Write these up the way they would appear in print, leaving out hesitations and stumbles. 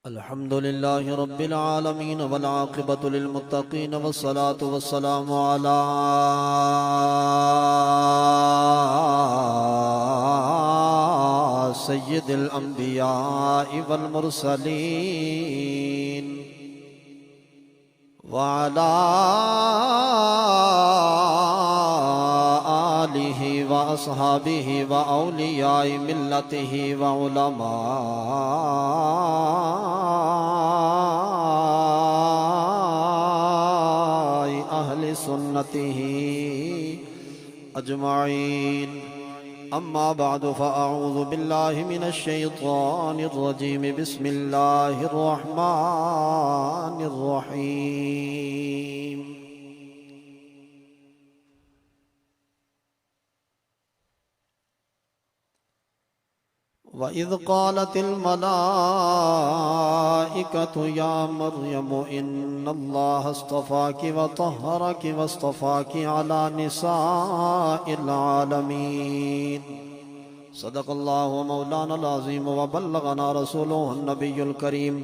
الحمد لله رب العالمين والعاقبة للمتقين والصلاة والسلام على سيد الأنبياء والمرسلين وعلى آله وأصحابه وأولياء ملته وعلماء أهل سنته أجمعين. أما بعد فأعوذ بالله من الشيطان الرجيم. بسم الله الرحمن الرحيم. وَإِذْ قَالَتِ الْمَلَائِكَةُ يَا مَرْيَمُ إِنَّ اللَّهَ اصْطَفَاكِ وَطَهَّرَكِ وَاصْطَفَاكِ عَلَى نِسَاءِ الْعَالَمِينَ. صدق اللہ مولانا العظیم وبلغنا رسوله النبی الکریم.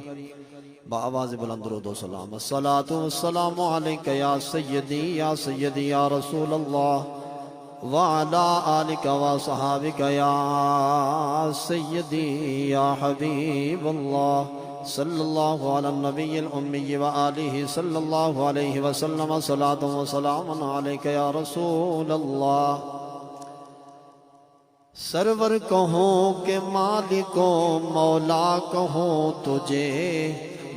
بآواز بلند درود و سلام. الصلاة والسلام علیک یا سیدی یا سیدی یا رسول اللہ وعلى آلك وصحابك يا سيدي يا حبيب الله. صلى الله على النبي الأمي وآله صلى الله عليه وسلم. صلاة وسلام عليك يا رسول الله. سرور کہوں کہ مالک و مولا کہوں تجھے،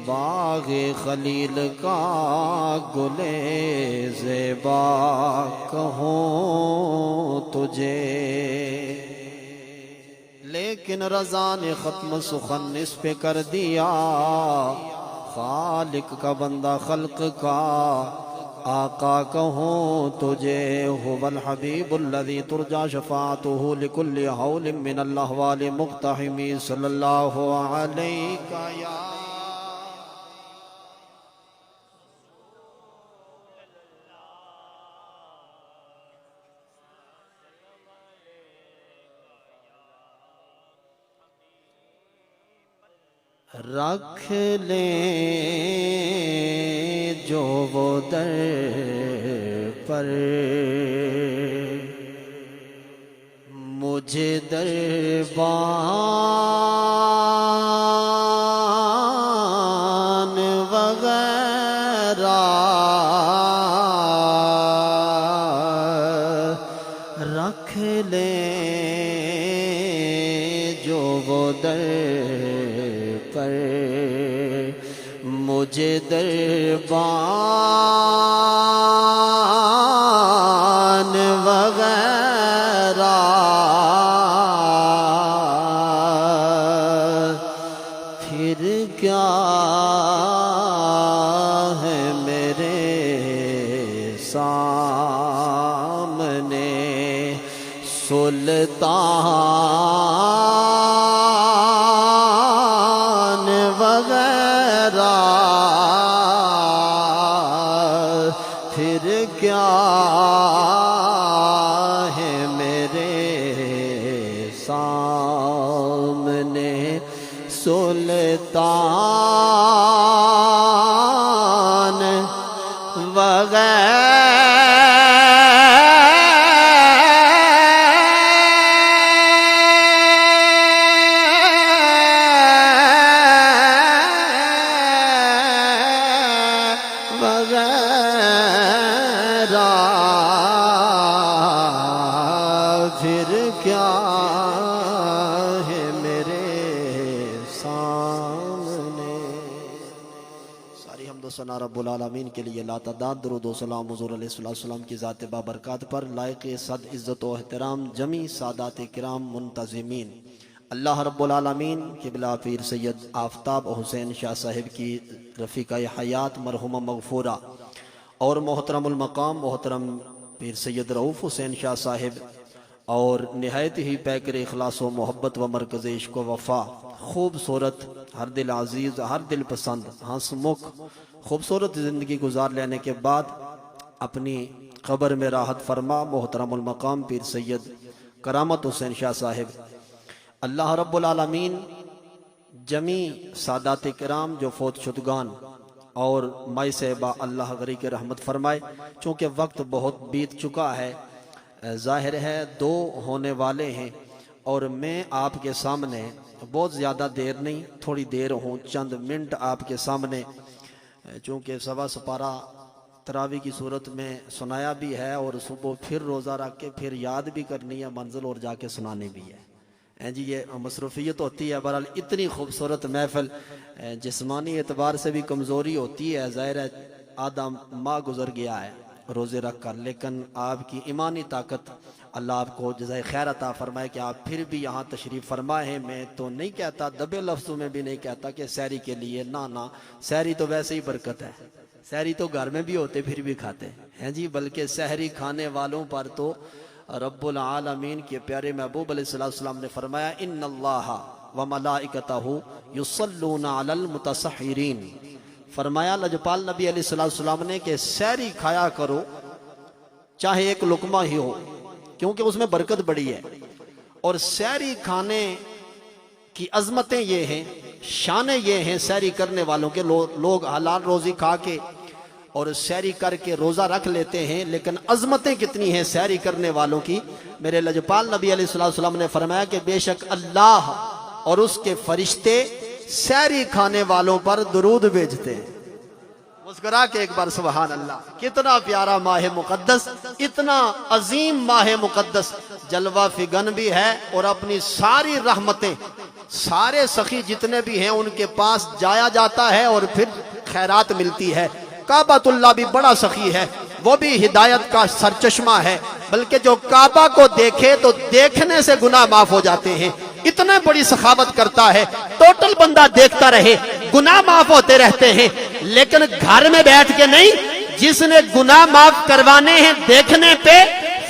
باغ خلیل کا گلے زیبا کہوں تجھے، لیکن رضا نے ختم سخن اس پہ کر دیا. خالق کا بندہ خلق کا آقا کہوں تجھے. هو الحبیب الذی ترجا شفاعته لکل حول من الاحوال مقتحمی. صلی اللہ علیہ یا رکھ لیں جو وہ در پر مجھے دربان وغیرہ رکھ لیں جو وہ در پر مجھے دربان وغیرہ پھر کیا ہے میرے سامنے سلطان وغیرہ. پھر کیا ہے میرے سامنے سلطان وغیرہ. پھر کیا ہے میرے سامنے. ساری حمد و ثنا رب العالمین کے لیے لا تعداد درود و سلام حضور علیہ السلام کی ذات بابرکات پر لائق صد عزت و احترام جمی سادات کرام منتظمین. اللہ رب العالمین قبلہ پیر سید آفتاب حسین شاہ صاحب کی رفیقہ حیات مرحومہ مغفورہ اور محترم المقام محترم پیر سید رؤوف حسین شاہ صاحب اور نہایت ہی پیکر اخلاص و محبت و مرکز عشق و وفا، خوبصورت، ہر دل عزیز، ہر دل پسند، ہنس مکھ خوبصورت زندگی گزار لینے کے بعد اپنی قبر میں راحت فرما محترم المقام پیر سید کرامت حسین شاہ صاحب. اللہ رب العالمین جمی سادات کرام جو فوت شدگان اور مائی صاحبہ اللہ غری کے رحمت فرمائے، چونکہ وقت بہت بیت چکا ہے، ظاہر ہے 2 ہونے والے ہیں، اور میں آپ کے سامنے بہت زیادہ دیر نہیں، تھوڑی دیر ہوں، چند منٹ آپ کے سامنے، چونکہ سوا سپارہ تراوی کی صورت میں سنایا بھی ہے، اور صبح پھر روزہ رکھ کے پھر یاد بھی کرنی ہے منزل اور جا کے سنانے بھی ہے جی، یہ مصروفیت ہوتی ہے۔ بہرحال اتنی خوبصورت محفل، جسمانی اعتبار سے بھی کمزوری ہوتی ہے، ظاہر ہے آدھا ماہ گزر گیا ہے روزے رکھ کر، لیکن آپ کی ایمانی طاقت اللہ آپ کو جزائے خیر عطا فرمائے کہ آپ پھر بھی یہاں تشریف فرمائے ہیں۔ میں تو نہیں کہتا، دبے لفظوں میں بھی نہیں کہتا کہ سحری کے لیے، نہ سحری تو ویسے ہی برکت ہے، سحری تو گھر میں بھی ہوتے پھر بھی کھاتے ہیں جی، بلکہ سحری کھانے والوں پر تو رب العالمین کے پیارے محبوب علیہ السلام نے فرمایا ان اللہ وملائکتہ یصلون علی المتسحرین، فرمایا لجپال نبی علیہ السلام نے کہ سحری کھایا کرو چاہے ایک لقمہ ہی ہو، کیونکہ اس میں برکت بڑی ہے، اور سحری کھانے کی عظمتیں یہ ہیں، شانیں یہ ہیں سحری کرنے والوں کے، لوگ حلال روزی کھا کے اور سحری کر کے روزہ رکھ لیتے ہیں، لیکن عظمتیں کتنی ہیں سحری کرنے والوں کی۔ میرے لجپال نبی علیہ السلام نے فرمایا کہ بے شک اللہ اور اس کے فرشتے سحری کھانے والوں پر درود بھیجتے ہیں۔ مسکرا کے ایک بار سبحان اللہ۔ کتنا پیارا ماہ مقدس، اتنا عظیم ماہ مقدس، جلوہ فگن بھی ہے، اور اپنی ساری رحمتیں سارے سخی جتنے بھی ہیں ان کے پاس جایا جاتا ہے اور پھر خیرات ملتی ہے۔ کعبۃ اللہ بھی بڑا سخی ہے، وہ بھی ہدایت کا سرچشمہ ہے، بلکہ جو کعبہ کو دیکھے تو دیکھنے سے گناہ معاف ہو جاتے ہیں، اتنا بڑی سخاوت کرتا ہے، ٹوٹل بندہ دیکھتا رہے گناہ معاف ہوتے رہتے ہیں، لیکن گھر میں بیٹھ کے نہیں، جس نے گناہ معاف کروانے ہیں دیکھنے پہ،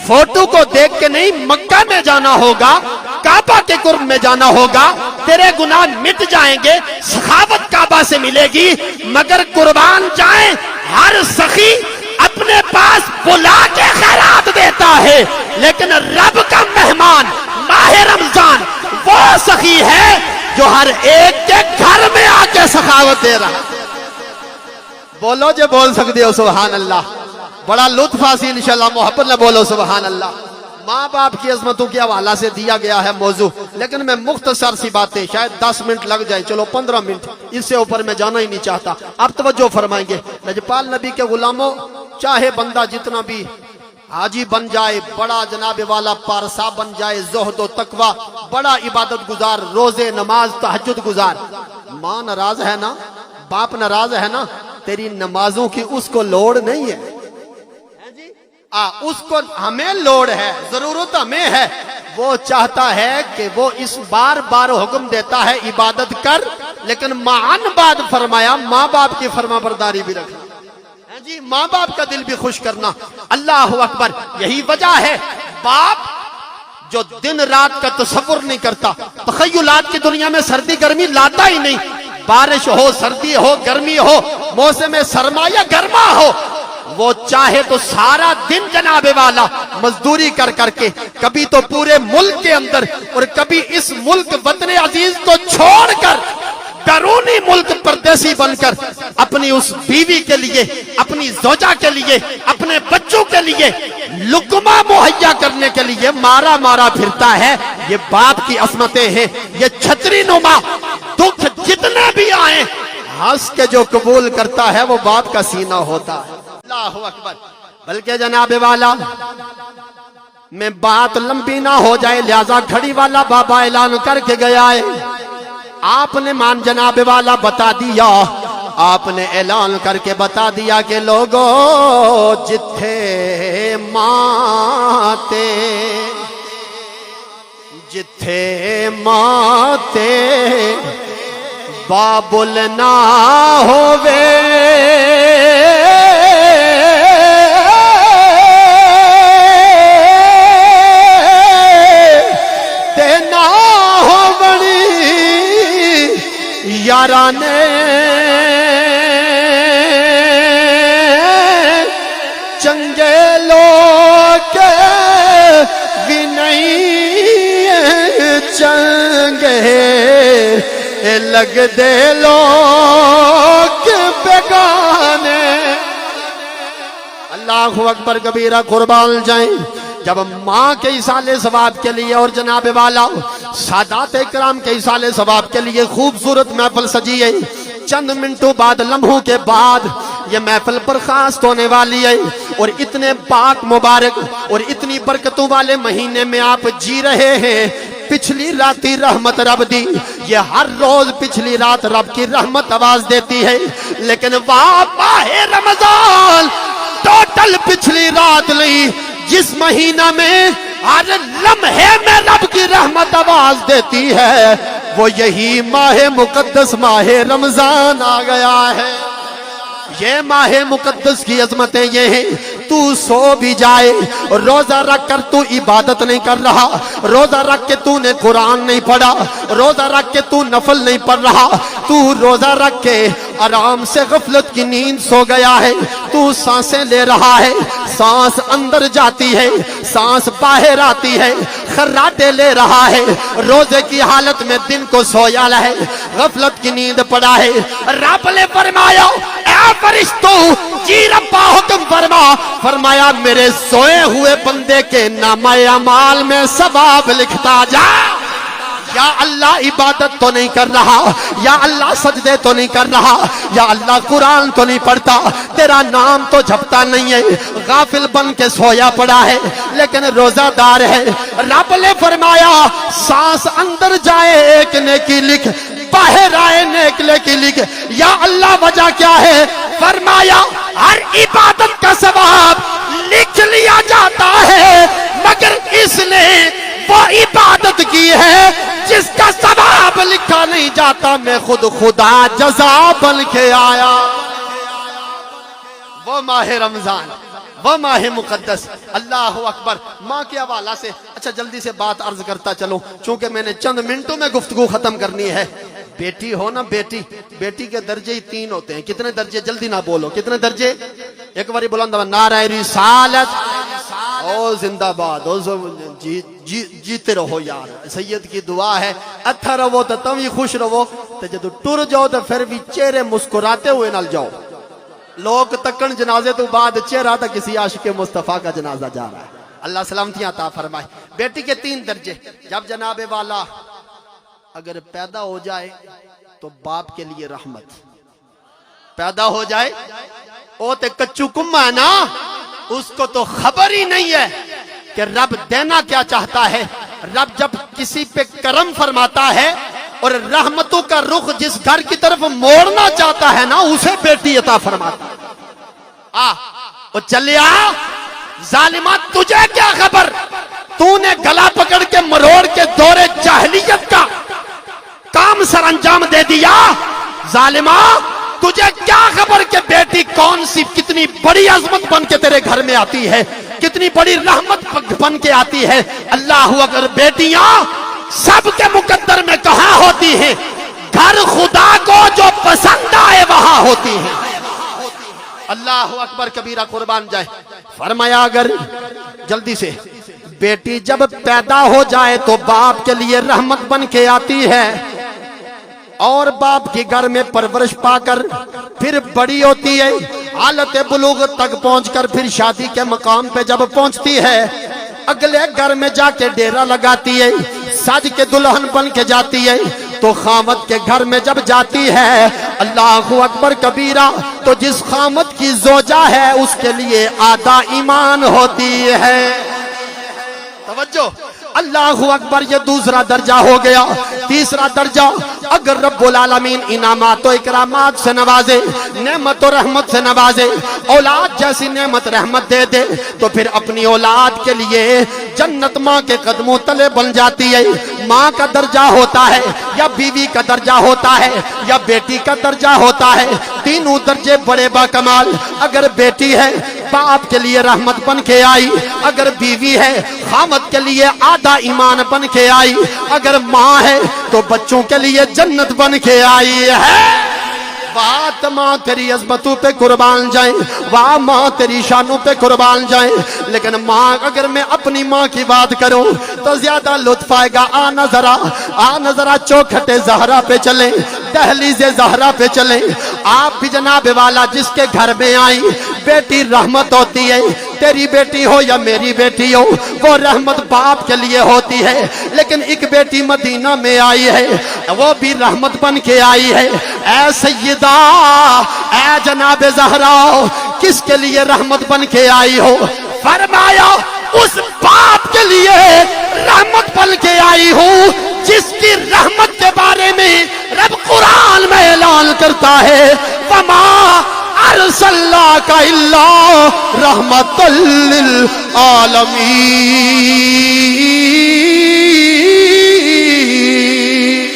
فوٹو کو دیکھ کے نہیں، مکہ میں جانا ہوگا، کعبہ کے قرب میں جانا ہوگا، تیرے گناہ مٹ جائیں گے، سخاوت کعبہ سے ملے گی۔ مگر قربان جائیں، ہر سخی اپنے پاس بلا کے خیرات دیتا ہے، لیکن رب کا مہمان ماہ رمضان وہ سخی ہے جو ہر ایک کے گھر میں آ کے سخاوت دے رہا۔ بولو جو بول سکتے ہو سبحان اللہ، بڑا لطف حاصل انشاءاللہ، محبت نہ بولو سبحان اللہ۔ ماں باپ کی عظمتوں کے حوالہ سے دیا گیا ہے موضوع، لیکن میں مختصر سی باتیں، شاید 10 منٹ لگ جائے، چلو 15 منٹ، اس سے اوپر میں جانا ہی نہیں چاہتا۔ آپ توجہ فرمائیں گے، لجپال نبی کے غلاموں، چاہے بندہ جتنا بھی حاجی بن جائے، بڑا جناب والا پارسا بن جائے، زہد و تقوی، بڑا عبادت گزار، روزے نماز تہجد گزار، ماں ناراض ہے نا، باپ ناراض ہے نا، تیری نمازوں کی اس کو لوڑ نہیں ہے، اس کو ہمیں لوڑ ہے، ضرورت ہمیں ہے۔ وہ چاہتا ہے کہ وہ اس بار بار حکم دیتا ہے عبادت کر، لیکن معن بعد فرمایا ماں باپ کی فرما برداری بھی رکھنا جی، ماں باپ کا دل بھی خوش کرنا۔ اللہ اکبر، یہی وجہ ہے باپ جو دن رات کا تصور نہیں کرتا، تخیلات کی دنیا میں سردی گرمی لاتا ہی نہیں، بارش ہو، سردی ہو، گرمی ہو، موسم سرما یا گرما ہو، وہ چاہے تو سارا دن جناب والا مزدوری کر کر کے، کبھی تو پورے ملک کے اندر اور کبھی اس ملک وطن عزیز کو چھوڑ کر بیرونی ملک پردیسی بن کر اپنی اس بیوی کے لیے، اپنی زوجہ کے لیے، اپنے بچوں کے لیے لقمہ مہیا کرنے کے لیے مارا مارا پھرتا ہے۔ یہ باپ کی عظمتیں ہیں، یہ چھتری نما، دکھ جتنے بھی آئیں ہنس کے جو قبول کرتا ہے وہ باپ کا سینہ ہوتا ہے۔ اللہ اکبر۔ بلکہ جناب والا میں بات لمبی نہ ہو جائے، لہذا گھڑی والا بابا اعلان کر کے گیا ہے، آپ نے مان جناب والا بتا دیا، آپ نے اعلان کر کے بتا دیا کہ لوگو جتھے ماتے بابل نہ ہووے یارانے چنگے لوگ بھی نہیں چنگے لگ دے لوگ بیگانے. اللہ اکبر کبیرہ، قربان جائیں. جب ماں کے ایصال ثواب کے لیے اور جناب والا سادات کرام کے ایصال ثواب کے لیے خوبصورت محفل سجی ہے، چند منٹوں بعد، لمحوں کے بعد یہ محفل برخاست ہونے والی ہے. اور اتنے پاک مبارک اور اتنی برکتوں والے مہینے میں آپ جی رہے ہیں. پچھلی راتی رحمت رب دی، یہ ہر روز پچھلی رات رب کی رحمت آواز دیتی ہے، لیکن واہ ماہ رمضان ٹوٹل پچھلی رات نہیں، جس مہینہ میں ہر لمحے میں رب کی رحمت آواز دیتی ہے، وہ یہی ماہ مقدس ماہ رمضان آ گیا ہے. یہ ماہ مقدس کی عظمتیں یہ ہیں. تو سو بھی جائے، روزہ رکھ کر تو عبادت نہیں کر رہا، روزہ رکھ کے تو نے قرآن نہیں پڑھا، روزہ رکھ کے تو نفل نہیں پڑھ رہا، تو روزہ رکھ کے آرام سے غفلت کی نیند سو گیا ہے. تو سانسیں لے رہا ہے، سانس اندر جاتی ہے، سانس باہر آتی ہے، خراٹے لے رہا ہے، روزے کی حالت میں دن کو سویا ہے، غفلت کی نیند پڑا ہے. رب نے فرمایا اے فرشتو جی ربا حکم فرمایا میرے سوئے ہوئے بندے کے نامہ اعمال میں ثواب لکھتا جا. یا اللہ عبادت تو نہیں کر رہا، یا اللہ سجدے تو نہیں کر رہا، یا اللہ قرآن تو نہیں پڑھتا، تیرا نام تو جھپتا نہیں ہے، غافل بن کے سویا پڑا ہے لیکن روزہ دار ہے. رب نے فرمایا سانس اندر جائے ایک نیکی لکھ، باہر آئے نیک نیکی لکھ. یا اللہ وجہ کیا ہے؟ فرمایا ہر عبادت کا ثواب لکھ لیا جاتا ہے، مگر اس نے وہ عبادت کی ہے جس کا ثواب لکھا نہیں جاتا. میں خود خدا جزا بن کے آیا. وہ ماہ رمضان، وہ ماہ مقدس. اللہ اکبر. ماں کے حوالہ سے اچھا جلدی سے بات عرض کرتا چلو، چونکہ میں نے چند منٹوں میں گفتگو ختم کرنی ہے. بیٹی ہو نا، بیٹی کے درجے ہی 3 ہوتے ہیں. کتنے درجے؟ جلدی نہ بولو، کتنے درجے؟ ایک باری بلند نعرہ رسالت او زندہ باد. جیتے رہو یار. سید کی دعا ہے اتھا رہو تو تم ہی خوش رہو، تو جدو ٹر جاؤ تو پھر بھی چہرے مسکراتے ہوئے نال جاؤ. لوگ تکن جنازے تو بعد چہرہ تھا کسی عاشق مصطفیٰ کا جنازہ جا رہا ہے. اللہ سلامتیاں عطا فرمائے. بیٹی کے 3 درجے. جب جناب والا اگر پیدا ہو جائے تو باپ کے لیے رحمت. پیدا ہو جائے او تے کچو کما ہے نا، اس کو تو خبر ہی نہیں ہے کہ رب دینا کیا چاہتا ہے. رب جب کسی پہ کرم فرماتا ہے اور رحمتوں کا رخ جس گھر کی طرف موڑنا چاہتا ہے نا، اسے بیٹی عطا فرماتا ہے. وہ چلیا ظالمہ، تجھے کیا خبر؟ تو نے گلا پکڑ کے مروڑ کے دورے جاہلیت کا کام سر انجام دے دیا. ظالمہ تجھے کیا خبر کہ بیٹی کون سی کتنی بڑی عظمت بن کے تیرے گھر میں آتی ہے، کتنی بڑی رحمت بن کے آتی ہے. اللہ اکبر. بیٹیاں سب کے مقدر میں کہاں ہوتی ہیں؟ گھر خدا کو جو پسند آئے وہاں ہوتی ہیں. اللہ اکبر کبیرہ. قربان جائے. فرمایا اگر جلدی سے بیٹی جب پیدا ہو جائے تو باپ کے لیے رحمت بن کے آتی ہے، اور باپ کے گھر میں پرورش پا کر پھر بڑی ہوتی ہے، حالت بلوغ تک پہنچ کر پھر شادی کے مقام پہ جب پہنچتی ہے، اگلے گھر میں جا کے ڈیرا لگاتی ہے، سج کے دلہن بن کے جاتی ہے. تو خامد کے گھر میں جب جاتی ہے، اللہ اکبر کبیرہ، تو جس خامد کی زوجہ ہے اس کے لیے آدھا ایمان ہوتی ہے. توجہ. اللہ اکبر. یہ دوسرا درجہ ہو گیا. تیسرا درجہ، اگر رب العالمین انعامات و اکرامات سے نوازے، نعمت و رحمت سے نوازے، اولاد جیسی نعمت رحمت دے دے، تو پھر اپنی اولاد کے لیے جنت ماں کے قدموں تلے بن جاتی ہے. ماں کا درجہ ہوتا ہے یا بیوی کا درجہ ہوتا ہے یا بیٹی کا درجہ ہوتا ہے. تینوں درجے بڑے با کمال. اگر بیٹی ہے باپ کے لیے رحمت بن کے آئی، اگر بیوی ہے خامد کے لیے آدھا ایمان بن کے آئی، اگر ماں ہے تو بچوں کے لیے جنت بن کے آئی ہے. واہ ماں تیری عظمتوں پہ قربان جائیں، واہ ماں تیری شانوں پہ قربان جائیں. لیکن ماں، اگر میں اپنی ماں کی بات کروں تو زیادہ لطف آئے گا. آنا ذرا چوکھٹے زہرا پہ چلیں. دہلیز زہرا پہ چلیں. آپ بھی جناب والا جس کے گھر میں آئی بیٹی رحمت ہوتی ہے. تیری بیٹی ہو یا میری بیٹی ہو وہ رحمت باپ کے لیے ہوتی ہے. لیکن ایک بیٹی مدینہ میں آئی ہے وہ بھی رحمت بن کے آئی ہے. اے سیدہ اے جناب زہرا کس کے لیے رحمت بن کے آئی ہو؟ فرمایا اس باپ کے لیے رحمت بن کے آئی ہوں جس کی رحمت کے بارے میں رب قرآن میں اعلان کرتا ہے وما ارسلناک الا رحمۃ للعالمین.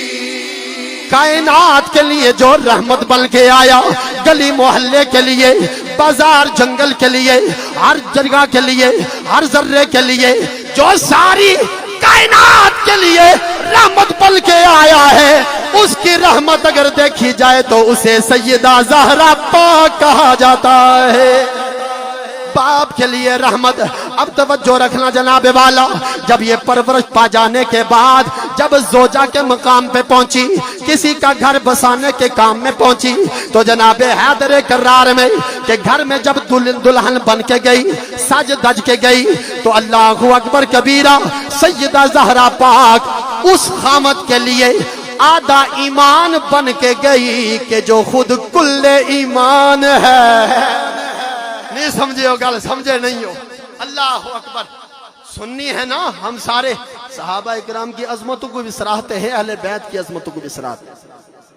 کائنات کے لیے جو رحمت بن کے آیا گلی محلے کے لیے بازار جنگل کے لیے ہر جگہ کے لیے ہر ذرے کے لیے جو ساری کائنات کے لیے رحمت بن کے آیا ہے اس کی رحمت اگر دیکھی جائے تو اسے سیدہ زہرا پاک کہا جاتا ہے. باپ کے لیے رحمت. اب توجہ رکھنا جناب والا جب یہ پرورش پا جانے کے بعد جب زوجہ کے مقام پہ پہنچی کسی کا گھر بسانے کے کام میں پہنچی تو جناب حیدر کرار میں کہ گھر میں جب دلہن بن کے گئی سج دج کے گئی تو اللہ اکبر کبیرہ سیدہ زہرا پاک اس خامت کے لیے آدھا ایمان بن کے گئی کہ جو خود کل ایمان ہے. نہیں سمجھے ہو گل سمجھے نہیں ہو. اللہ اکبر. سننی ہے نا ہم سارے صحابہ اکرام کی عظمتوں کو بھی سراہتے ہیں اہل بیت کی عظمتوں کو بھی سراہتے ہیں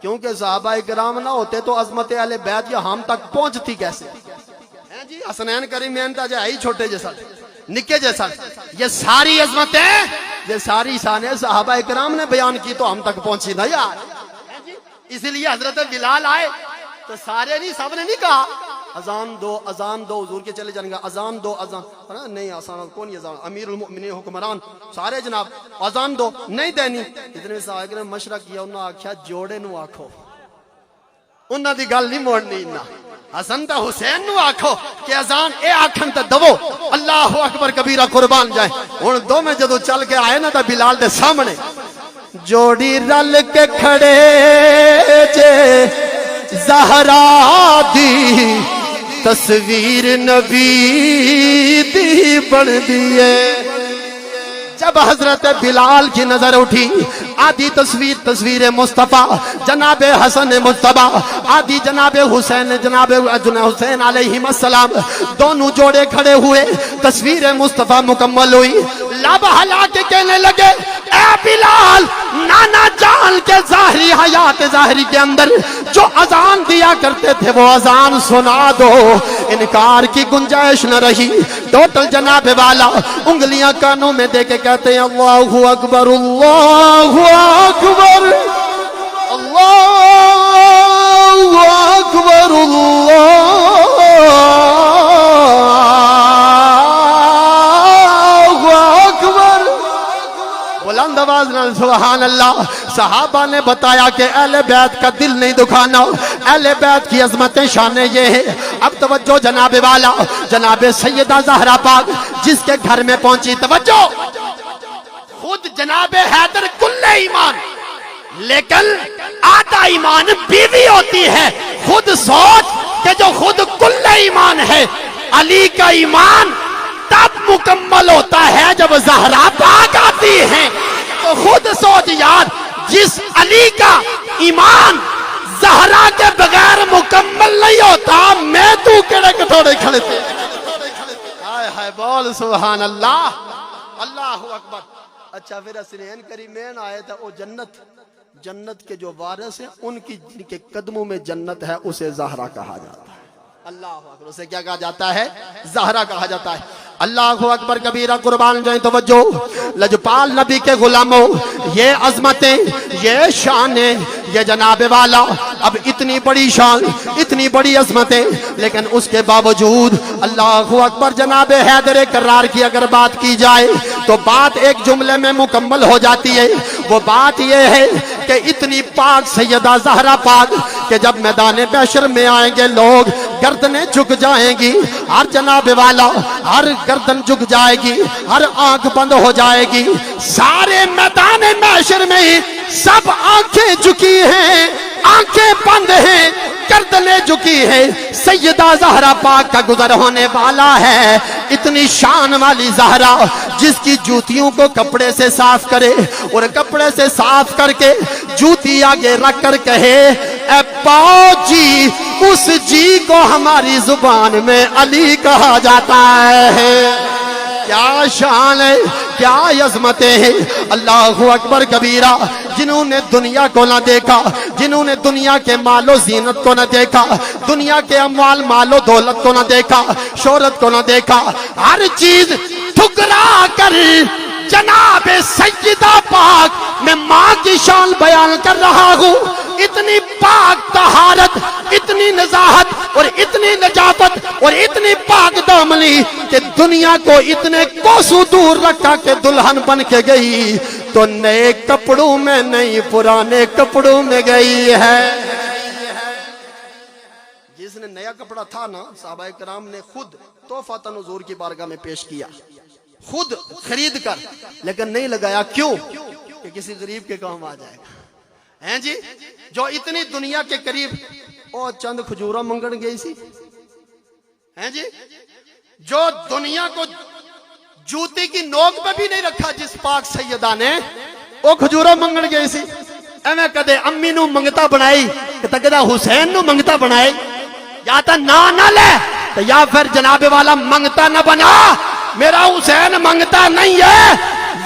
کیونکہ صحابہ اکرام نہ ہوتے تو عظمت اہل بیت یا ہم تک پہنچتی کیسے ہیں جی. حسنین کریمین تا جائے ہی چھوٹے جیسا نکے جیسا یہ ساری عظمتیں یہ ساری شانیں صحابہ اکرام نے بیان کی تو ہم تک پہنچی نا یار. اسی لیے حضرت بلال آئے تو سارے نہیں سب نے نہیں کہا اذان دو حضور کے چلے جائیں گا اذان دو اذان نہیں آسان کون یہ اذان امیر المؤمنین حکمران سارے جناب اذان دو نہیں دینی. اتنے صحابہ نے مشورہ کیا انہوں نے آکھیا جوڑے نو آکھو انہاں دی گل نہیں موڑنی انہاں حسن تے حسین نو آکھو کہ اذان اے آکھن تے دو. اللہ اکبر کبیرہ قربان جائے. ہن دو میں جدوں چل کے آئے نا تے بلال دے سامنے جوڑی رل کے کھڑے جے زہرا دی تصویر نبی دی بن دیے. جب حضرت بلال کی نظر اٹھی آدھی تصویر مصطفیٰ جناب حسن مصطفیٰ آدھی جناب حسین علیہ السلام دونوں جوڑے کھڑے ہوئے تصویر مصطفیٰ مکمل ہوئی. لب ہلا کے کہنے لگے اے بلال نانا جان کے ظاہری حیات ظاہری کے اندر جو اذان دیا کرتے تھے وہ اذان سنا دو. انکار کی گنجائش نہ رہی. ٹوٹل جناب والا انگلیاں کانوں میں دے کے کہتے ہیں اللہ اکبر اللہ اکبر اللہ اکبر اللہ اکبر. بلند آواز نال سبحان اللہ. صحابہ نے بتایا کہ اہل بیت کا دل نہیں دکھانا. اہل بیت کی عظمتیں شانیں یہ ہے. اب توجہ جناب والا جناب سیدہ زہرا پاک جس کے گھر میں پہنچی توجہ خود جناب حیدر کل ایمان لیکن آدھا ایمان بیوی ہوتی ہے. خود سوچ کہ جو خود کل ایمان ہے علی کا ایمان تب مکمل ہوتا ہے جب زہرا پاک آتی ہیں. تو خود سوچ یار جس علی کا ایمان زہرا کے بغیر مکمل نہیں ہوتا میں تو کڑے کٹوڑے کھڑے تھے. ہائے ہائے بول سبحان اللہ اللہ اکبر. اچھا پھر حسنین کریمین آئے تھے وہ جنت کے جو وارث ہیں ان کی جن کے قدموں میں جنت ہے اسے زہرا کہا جاتا ہے. اللہ اکبر. اسے کیا کہا جاتا ہے؟ زہرا کہا جاتا ہے. اللہ اکبر کبیرہ قربان جائیں. توجہ لجپال نبی کے غلاموں یہ عظمتیں یہ شانیں یہ جناب والا اب اتنی بڑی شان اتنی بڑی عظمتیں لیکن اس کے باوجود اللہ اکبر جناب حیدر کرار کی اگر بات کی جائے تو بات ایک جملے میں مکمل ہو جاتی ہے. وہ بات یہ ہے کہ اتنی پاک سیدہ زہرا پاک کہ جب میدان محشر میں آئیں گے لوگ گردنیں جھک جائیں گی. ہر جناب والا ہر گردن جھک جائے گی ہر آنکھ بند ہو جائے گی. سارے میدان محشر میں سب آنکھیں جھکی ہیں آنکھیں بند ہیں گردنیں جھکی ہے، سیدہ زہرا پاک کا گزر ہونے والا ہے۔ اتنی شان والی زہرا جس کی جوتیوں کو کپڑے سے صاف کرے اور کپڑے سے صاف کر کے جوتی آگے رکھ کر کہے اے پاؤ جی، اس جی کو ہماری زبان میں علی کہا جاتا ہے۔ کیا شان ہے، کیا عظمتیں ہیں، اللہ اکبر کبیرہ۔ جنہوں نے دنیا کو نہ دیکھا، جنہوں نے دنیا کے مال و زینت کو نہ دیکھا، دنیا کے اموال مال و دولت کو نہ دیکھا، شہرت کو نہ دیکھا، ہر چیز ٹھکرا کر جناب سیدہ پاک میں ماں کی شان بیان کر رہا ہوں۔ اتنی پاک طہارت، اتنی نزاہت اور اتنی نجابت اور اتنی پاک دامنی کہ دنیا کو اتنے کوسوں دور رکھا کہ دلہن بن کے گئی تو نئے کپڑوں میں نہیں، پرانے کپڑوں میں گئی ہے۔ جس نے نیا کپڑا تھا نا، صحابہ کرام نے خود تحفۃ حضور کی بارگاہ میں پیش کیا، خود خرید کر، لیکن نہیں لگایا۔ کیوں؟ کہ کسی غریب کے کام آ جائے گا۔ ہیں جی، جو اتنی دنیا کے قریب او چند کھجورہ منگن گئی سی، ہیں جی، جو دنیا کو جوتی کی نوک پہ بھی نہیں رکھا جس پاک سیدہ نے، او کھجورہ منگن گئی سی۔ ایویں کدے امی نو منگتا بنائی کہ تکدہ حسین نو منگتا بنائے، یا تا نہ لے تو یا پھر جناب والا منگتا نہ بنا۔ میرا حسین منگتا نہیں ہے،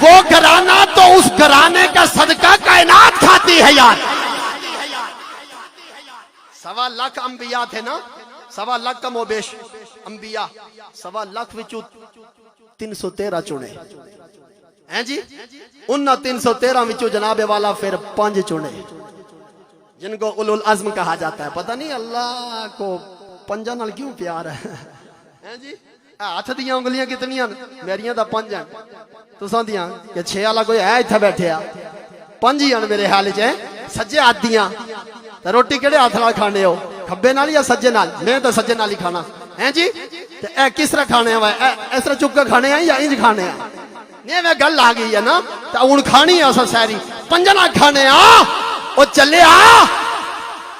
وہ گھرانہ تو اس گھرانے کا صدقہ کائنات کھاتی ہے یار۔ 1.25 لاکھ انبیاء تھے نا، 1.25 لاکھ کم و بیش انبیاء، 1.25 لاکھ وچوں 313 چنے ہیں جی، ان 313 وچوں جناب والا پھر 5 چنے جن کو اولو العزم کہا جاتا ہے۔ پتہ نہیں اللہ کو 5 نال کیوں پیار ہے، ہیں جی۔ ہاتھ دیاں انگلیاں کتنیاں، میریاں دا 5 ہیں، تساں دیاں کہ 6 والا کوئی ہے اتھے بیٹھے آ، 5 ہی ہیں میرے حال وچ۔ سجے ہاتھ دیاں تے روٹی کیڑے ہاتھ نال کھانے ہو، کھبے نال یا سجے نال؟ میں تو سجے نال ہی کھانا، ہیں جی۔ تے اے کس طرح کھانے ہیں، اس طرح چک کے کھانے ہیں یا انج کھانے ہیں؟ نہیں میں گل آ گئی ہے نا، تے ہن کھانی ہے اساں ساری 5 نال کھانے آ۔ او چلے آ،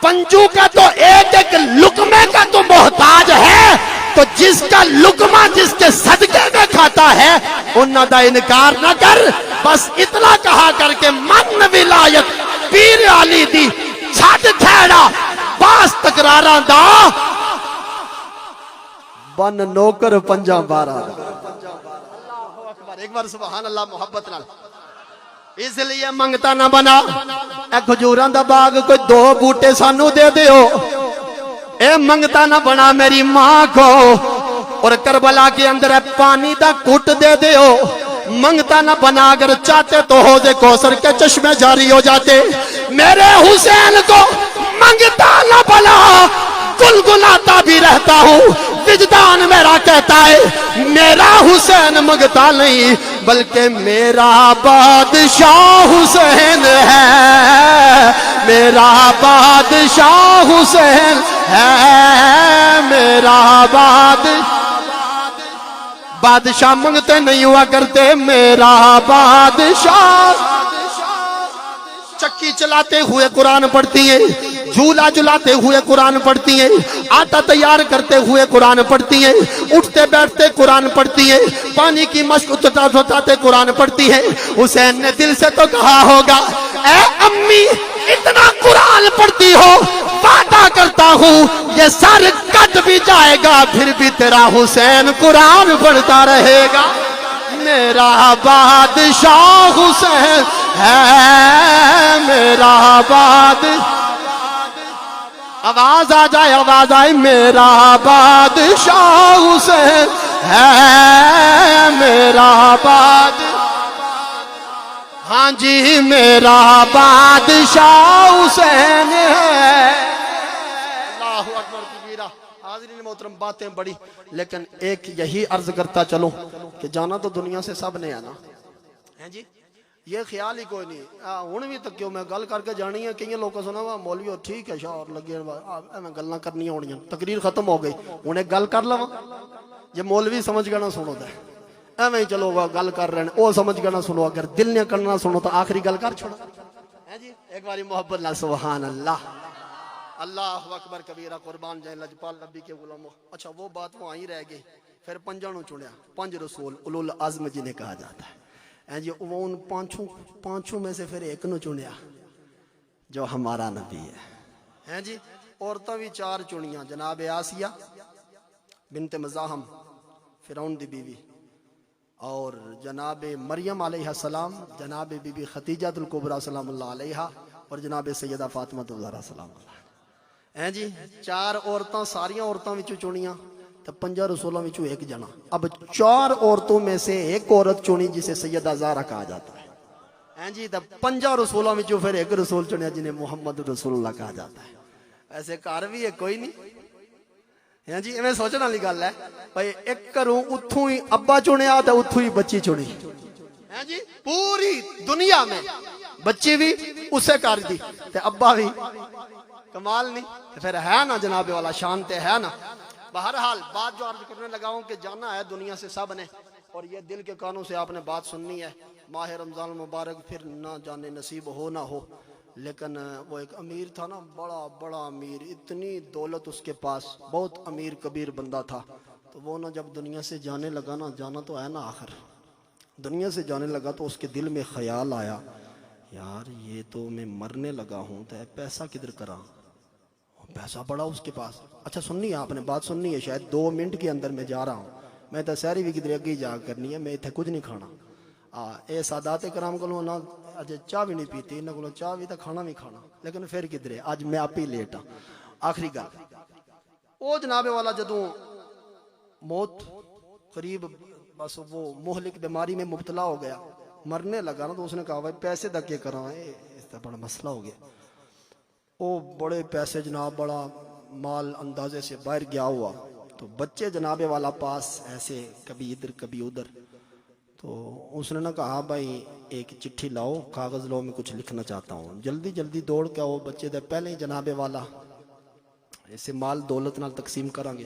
پنجو کا تو ایک ایک لقمے کا تو محتاج ہے، تو جس کا لقمہ جس کے صدقے میں کھاتا ہے انہاں دا انکار نہ کر۔ بس اتنا کہا کر کے من ولایت پیر علی دی چھٹ تھیڑا باس تکراراں دا بن نوکر 5-12۔ اللہ اکبر، ایک بار سبحان اللہ محبت نال۔ اس لیے منگتا نہ بنا، اے کھجوراں دا باغ کوئی 2 بوٹے سانو دے دیو، اے منگتا نہ بنا میری ماں کو، اور کربلا کے اندر پانی دا کٹ دے دیو۔ منگتا نہ بنا، اگر چاہتے تو حوض کوثر کے چشمے جاری ہو جاتے۔ میرے حسین کو منگتا نہ بنا، گلگلاتا بھی رہتا ہوں، وجدان میرا کہتا ہے میرا حسین منگتا نہیں بلکہ میرا بادشاہ حسین ہے، میرا بادشاہ حسین ہے، میرا بادشاہ منگتے نہیں ہوا کرتے، میرا بادشاہ۔ چکی چلاتے ہوئے قرآن پڑھتی ہیں، جھولا جلاتے ہوئے قرآن پڑھتی ہیں، آٹا تیار کرتے ہوئے قرآن پڑھتی ہیں، اٹھتے بیٹھتے قرآن پڑھتی ہیں، پانی کی مشق اتاتے قرآن پڑھتی ہیں۔ حسین نے دل سے تو کہا ہوگا اے امی اتنا قرآن پڑھتی ہو، وعدہ کرتا ہوں یہ سر کٹ بھی جائے گا پھر بھی تیرا حسین قرآن پڑھتا رہے گا۔ میرا بادشاہ حسین ہے، میرا آواز آ جائے، آواز آئے، میرا بادشاہ حسین ہے، میرا ہاں جی میرا بادشاہ حسین ہے۔ اللہ اکبر کبیرہ۔ حاضرین محترم باتیں بڑی، لیکن ایک یہی عرض کرتا چلوں کہ جانا تو دنیا سے سب نے آنا ہے جی، یہ خیال ہی کوئی نہیں۔ ہوں بھی تک میں گل کر کے جانی ہے، کئی لوگ سنا وا مولوی ٹھیک ہے شاہ لگے میں گلاں کرنی ہونی، تقریر ختم ہو گئی، ہوں ایک گل کر لوا، جی مولوی سمجھ گیا نہ سنو دے ایویں چلو گل کر رہے ہیں، وہ سمجھ گیا نہ سنو، اگر دل نے کرنا سنو تو آخری گل کر چھوڑا ہے جی۔ ایک باری محبت نہ سبحان اللہ۔ اللہ اکبر کبیرہ، قربان جائیں لجپال نبی کے غلاموں۔ اچھا وہ بات وہ آئی رہ گئی، پھر پنجاں نو چنیا، 5 رسول اولو العزم جنہیں کہا جاتا ہے جی، وہ ان پانچوں میں سے پھر ایک نو چنیا جو ہمارا نبی ہے جی۔ عورتیں بھی 4 چنیاں، جناب آسیہ بنت مزاحم فرعون دی بیوی، اور جناب مریم علیہ السلام، جناب بی بی خدیجہ الکبریٰ سلام اللہ علیہا، اور جناب سیدہ فاطمہ الزہرا سلام اللہ جی۔ 4 عورتاں ساریاں عورتاں وچوں چنیاں تو 5 رسولوں وچوں ایک جنا۔ اب 4 عورتوں میں سے ایک عورت چنی جسے سیدہ زہرا کہا جاتا ہے جی، تو 5 رسولوں وچوں پھر ایک رسول چنیا جنہیں محمد رسول اللہ کہا جاتا ہے۔ ایسے کار بھی ہے کوئی نہیں جی، میں سوچنا والی گل ہے بھائی، ایک کروں اتھوں ہی ابا چنیا تو اتھوں ہی بچی چنی جی، پوری دنیا میں بچی بھی اسے کر دی تے ابا بھی، کمال نہیں پھر ہے نا جناب والا، شان تے ہے نا۔ بہرحال بات جو عرض کرنے لگا ہوں کہ جانا ہے دنیا سے سب نے، اور یہ دل کے کانوں سے آپ نے بات سننی ہے۔ ماہ رمضان المبارک پھر نہ جانے نصیب ہو نہ ہو، لیکن وہ ایک امیر تھا نا، بڑا امیر، اتنی دولت اس کے پاس، بہت امیر کبیر بندہ تھا، تو وہ نا جب دنیا سے جانے لگا نا، جانا تو ہے نا آخر، دنیا سے جانے لگا تو اس کے دل میں خیال آیا، یار یہ تو میں مرنے لگا ہوں تو پیسہ کدھر کرا، پیسہ بڑا اس کے پاس۔ اچھا سننی ہے آپ نے بات سننی ہے، شاید 2 منٹ کے اندر میں جا رہا ہوں، میں تو سہری بھی کدھر اگے جا کرنی ہے، میں اتنے کچھ نہیں کھانا۔ اے سادات کرام کو نہ اجے چاہ بھی نہیں پیتی، انہوں کو چاہ بھی تو کھانا بھی کھانا، لیکن پھر کدھر اج میں آپ ہی لیٹ ہاں۔ آخری گل او جناب والا جدوں موت قریب، بس وہ مہلک بیماری میں مبتلا ہو گیا، مرنے لگا نا، تو اس نے کہا بھائی پیسے دا کیا کراں، اس کا بڑا مسئلہ ہو گیا۔ او بڑے پیسے جناب، بڑا مال اندازے سے باہر گیا ہوا، تو بچے جناب والا پاس ایسے کبھی ادھر کبھی ادھر، تو اس نے نہ کہا بھائی ایک چٹھی لاؤ، کاغذ لاؤ، میں کچھ لکھنا چاہتا ہوں، جلدی جلدی دوڑ کے آؤ، بچے دے پہلے ہی جناب والا اسے مال دولت نال تقسیم کریں گے۔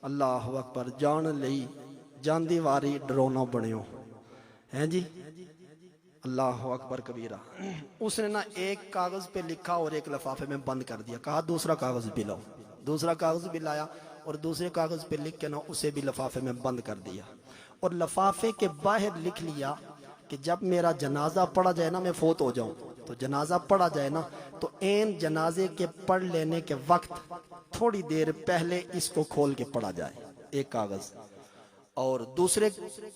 اللہ اکبر، جان لئی جاندی واری ڈرونا بنیو ہیں جی، اللہ اکبر کبیرہ۔ اس نے نا ایک کاغذ پہ لکھا اور ایک لفافے میں بند کر دیا، کہا دوسرا کاغذ بھی لاؤ، دوسرا کاغذ بھی لایا، اور دوسرے کاغذ پہ لکھ کے نا اسے بھی لفافے میں بند کر دیا، اور لفافے کے باہر لکھ لیا کہ جب میرا جنازہ پڑھا جائے نا، میں فوت ہو جاؤں تو جنازہ پڑھا جائے نا، تو این جنازے کے پڑھ لینے کے وقت تھوڑی دیر پہلے اس کو کھول کے پڑھا جائے، ایک کاغذ۔ اور دوسرے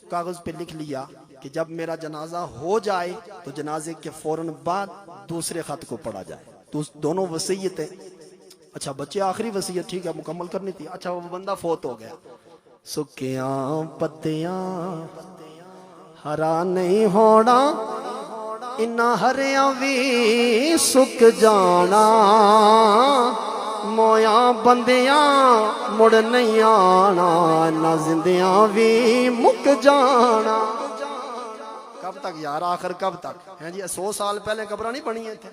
کاغذ پہ لکھ لیا کہ جب میرا جنازہ ہو جائے تو جنازے کے فوراً بعد دوسرے خط کو پڑھا جائے، تو دونوں وصیتیں۔ اچھا بچے آخری وصیت ٹھیک ہے مکمل کرنی تھی۔ اچھا وہ بندہ فوت ہو گیا، سکیاں پتیاں ہرا نہیں ہونا، انہاں ہریاں بھی سک جانا، مویاں بندیاں مڑ نہیں آنا، نہ زندیاں بھی مک جانا۔ کب تک یار، آخر کب تک ہیں جی؟ 100 سال پہلے قبراں نہیں بنی تھے،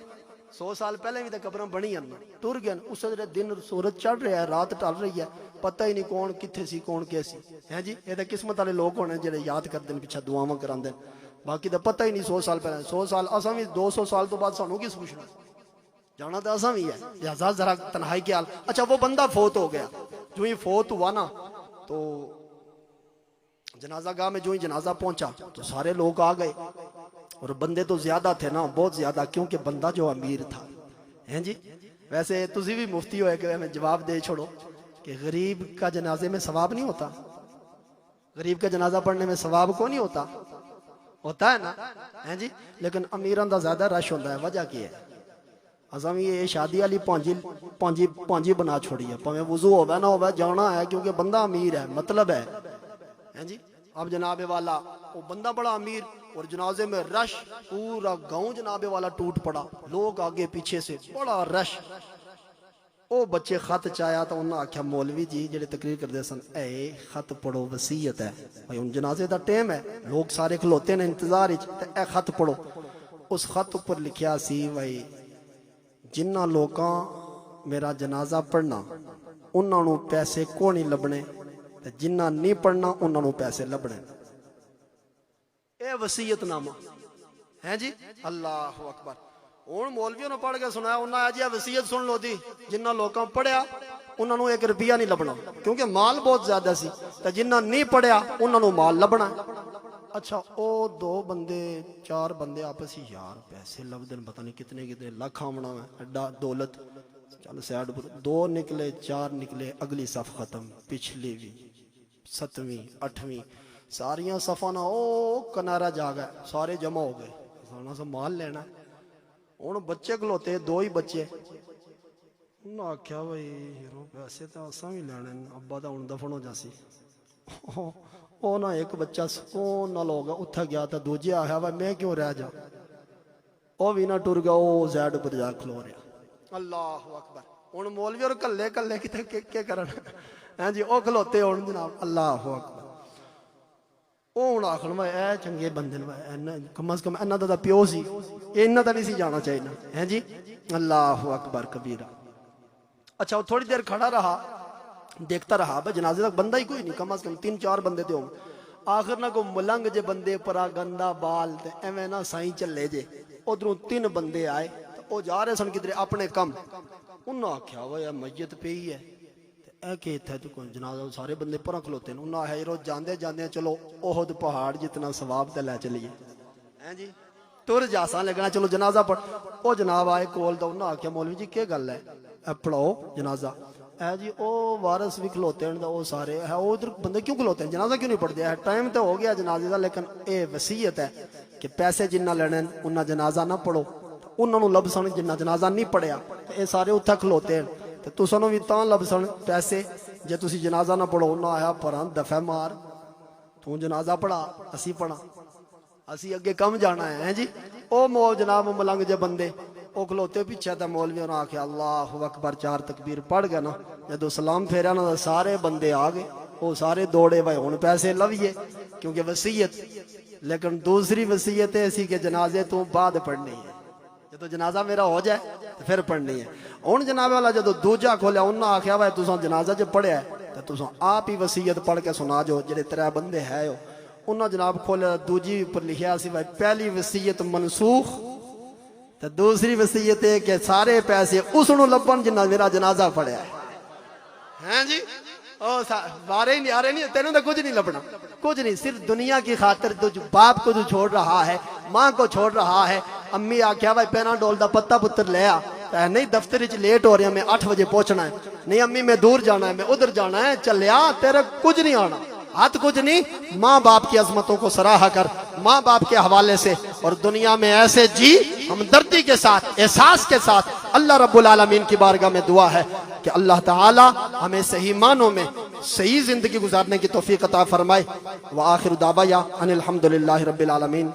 100 سال پہلے بھی تو قبراں بنی ہیں، ٹر گئے اس دن سورج چڑھ رہا ہے، رات ٹل رہی ہے، پتہ ہی نہیں کون کتھے سی کون کیسی ہیں جی۔ یہ تو قسمت والے لوگ ہونے جڑے یاد کرتے ہیں، پیچھے دعاواں کراندے ہیں، باقی تو پتہ ہی نہیں 100 سال پہلے۔ 100 سال اساں بھی 200 سال تو بعد سانوں کس پوچھنا، جانا تو اساں بھی ہے، لہذا ذرا تنہائی کے حال۔ اچھا وہ بندہ فوت ہو گیا، جو ہی فوت ہوا نا تو جنازہ گاہ میں جو ہی جنازہ پہنچا تو سارے لوگ آ گئے، اور بندے تو زیادہ تھے نا، بہت زیادہ، کیونکہ بندہ جو امیر تھا ہیں جی۔ ویسے تسی بھی مفتی ہوئے کہ میں جواب دے چھوڑو کہ غریب کا جنازے میں ثواب نہیں ہوتا، غریب کا جنازہ پڑھنے میں ثواب کو نہیں ہوتا، ہوتا ہے نا ہیں جی، لیکن امیران دا زیادہ رش ہوتا ہے۔ وجہ کی ہے؟ اساں بھی یہ شادی والی پانجی بنا چھوڑی ہے، پاویں وضو ہوے نہ ہوے جانا ہے، کیونکہ بندہ امیر ہے، مطلب ہے ہیں جی۔ اب جناب والا وہ بندہ بڑا امیر، اور جنازے میں رش، پورا گاؤں جناب والا ٹوٹ پڑا، لوگ آگے پیچھے سے، بڑا رش۔ او بچے خط چایا تو انہاں آکھیا مولوی جی جڑے تقریر کردے سن، اے خط پڑھو، وصیت ہے بھائی، ان جنازے دا ٹائم ہے، لوگ سارے کھلوتے نے انتظار وچ، تے اے خط پڑھو۔ اس خط پر لکھیا سی بھائی جنہاں لوکاں میرا جنازہ پڑھنا انہاں نوں پیسے کو نہیں لبنے، تے جنہاں نہیں پڑھنا انہاں نوں پیسے لبنے۔ اے وصیت نامہ ہیں جی، اللہ اکبر۔ ہوں مولویوں نے پڑھ کے سنایا انہاں جی وصیت سن لو دی جنہ لوکاں پڑھیا انہاں نو 1 روپیہ نہیں لبنا کیونکہ مال بہت زیادہ سی تے جنہ نہیں پڑھیا انہاں نو مال لبنا اچھا او 2 بندے 4 بندے آپس ہی یار پیسے لبدن پتہ نہیں کتنے لاکھ آمنا ہے اڈا دولت چل سیڈ 2 نکلے 4 نکلے اگلی صف ختم پچھلی بھی 7ویں 8ویں ساریاں صفاں نہ او کنارا جا گئے سارے جمع ہو گئے سانا سے مال لینا ہوں بچے کھلوتے 2 ہی بچے انہاں آکھیا بھائی ہیرو پیسے تو اساں بھی لینے ابا تو ہوں دفن ہو جاسی او نہ ایک بچہ سکون نال ہو گیا اتھا گیا تھا دوجے آیا بھائی میں کیوں رہ جا او بھی نہ ٹر گیا او زیڈ پر جا کھلو رہا اللہ اکبر ہوں مولوی اور کلے کلے کتے کے کرن ہاں جی او کھلوتے ہوں جناب اللہ اکبر او ہوں آخر میں اے چنگے بندے کم از کم انہاں دا پیو سی انہاں دا نہیں سی جانا چاہیے ہیں جی اللہ اکبر کبیرہ اچھا وہ تھوڑی دیر کھڑا رہا دیکھتا رہا بھائی جنازے تک بندہ ہی کوئی نہیں کم از کم 3-4 بندے تے ہوں آخر نہ کو ملنگ جے بندے پرا گندا بال تے ایویں نہ سائیں چلے جے ادھروں 3 بندے آئے او جا رہے سن کدھر اپنے کم انہاں آکھیا وہ میت پئی ہے اے کہ اتھے تو کوئی جنازہ سارے بندے پرا کھلوتے ہیں انہاں ہے رو جاندے جاندے چلو احد پہاڑ جتنا ثواب تے لے چلیے ہیں جی تر جاساں لگنا چلو جنازہ پڑھ او جناب آئے کول دا انہاں آکھیا مولوی جی کیا گل ہے اے پڑھاؤ جنازہ اے جی او وارث بھی کھلوتے ہیں او سارے ہے او ادھر بندے کیوں کھلوتے ہیں جنازہ کیوں نہیں پڑھتے ہیں ٹائم تو ہو گیا جنازے دا لیکن اے وصیت ہے کہ پیسے جنہ لینے انہاں جنازہ نہ پڑھو انہاں نو لب سن جنہ جنازہ نہیں پڑھیا اے سارے اتھا کھلوتے ہیں تے تساں نو وی تاں لب سن پیسے جے تسی جنازہ نہ پڑھو انہاں آیا پراں دفع مار تو جنازہ پڑھا اسی پڑھا اسی اگے کم جانا ہے جی او مو جناب ملنگ جے بندے او کھلوتے پیچھے تے مولوی نے آکھیا اللہ اکبر 4 تکبیر پڑھ گیا نا جدوں سلام پھیریا نا سارے بندے آ گئے او سارے دوڑے بھائی ہن پیسے لویے کیونکہ وصیت لیکن دوسری وصیت ایسی کہ جنازے تو بعد پڑھنی ہے جدوں جنازہ میرا ہو جائے تو پھر پڑھنی ہے ہن جناب والا جدوں دوجا کھولیا انہاں آکھیا بھائی تساں جنازہ جے پڑھیا ہے تے تساں آپ ہی وصیت پڑھ کے سنا جو جڑے 3 بندے ہے انہاں جناب کھولیا دوجی پر لکھیا سی بھائی پہلی وصیت منسوخ تے دوسری وصیت ہے کہ سارے پیسے اس نو لبن جنہ میرا جنازہ پڑھیا ہے ہیں جی او بارے نہیں آ رہے نہیں تینوں تو کچھ نہیں لبنا کچھ نہیں صرف دنیا کی خاطر تو باپ کو تو چھوڑ رہا ہے ماں کو چھوڑ رہا ہے امی آکھیا بھائی پینا ڈول دا پتا پتر لے آ نہیں دفتر وچ لیٹ ہو رہا میں 8 بجے پہنچنا ہے نہیں امی میں دور جانا ہے میں ادھر جانا ہے چلیا تیرے کچھ نہیں آنا ہاتھ کچھ نہیں ماں باپ کی عظمتوں کو سراہا کر ماں باپ کے حوالے سے اور دنیا میں ایسے جی ہمدردی کے ساتھ احساس کے ساتھ اللہ رب العالمین کی بارگاہ میں دعا ہے کہ اللہ تعالی ہمیں صحیح معنوں میں صحیح زندگی گزارنے کی توفیق عطا فرمائے وآخر دعوایا ان الحمدللہ رب العالمین